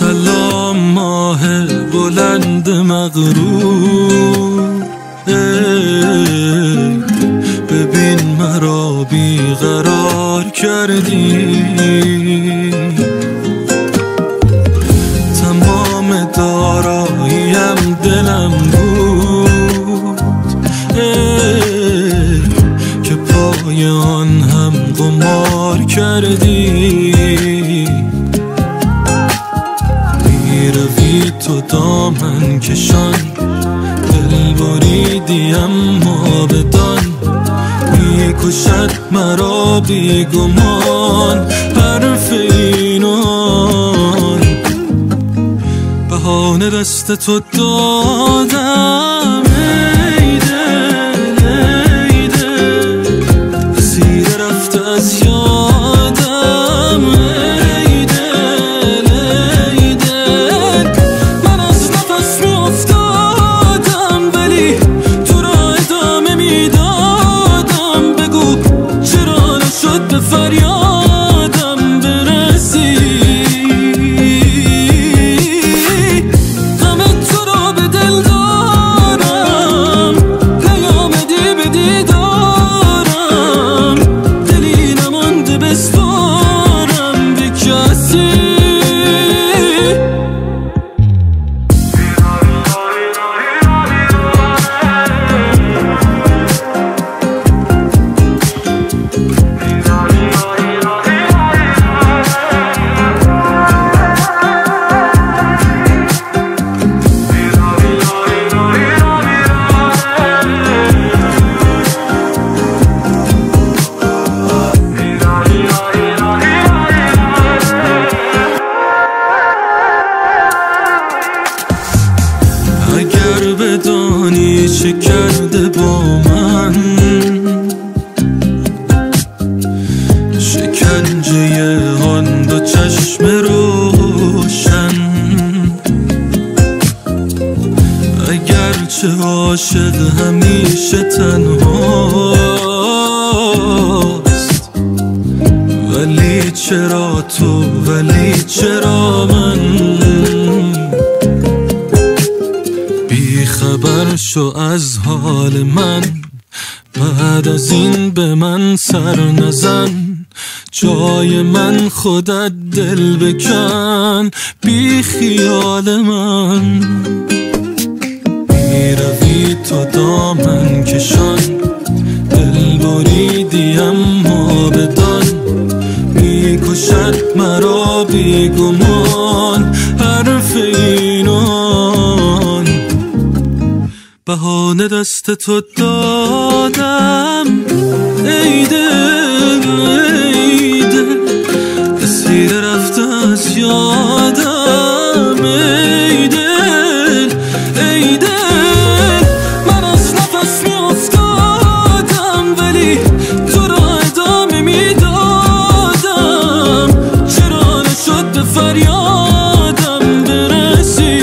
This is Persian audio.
سلام ماه بلند مغرور، ببین مرا بیقرار کردی. تمام داراییم دلم بود، که پای آن هم قمار کردی. میروی تو دامن کشان، دل بریدی اما بدان، میکشد مرا بیگمان حرف اینان. بهانه دست تو دادم ای دل، ای دل، اسیر رفته از یادم ای دل، ای دل. من از نفس می افتادم ولی تو را ادامه می دادم. بگو چرا نشد به فریادم برسی. اگر بدانی چه کرده با من، شکنجه آن دو چشم روشن. اگرچه عاشق همیشه تنهاست، ولی چرا تو، ولی چرا من؟ خبر شو از حال من، بعد از این به من سر نزن. جای من خودت دل بکن بی خیال من. میروی تو دامن کشان، دل بریدی اما بدان، میکشد مرا بیگمان حرف اینان. بهانه دست تو دادم ای دل، ای دل، اسیر رفته از یادم ای دل، ای دل. من از نفس می افتادم ولی تو را ادامه می دادم. چرا نشد به فریادم برسی.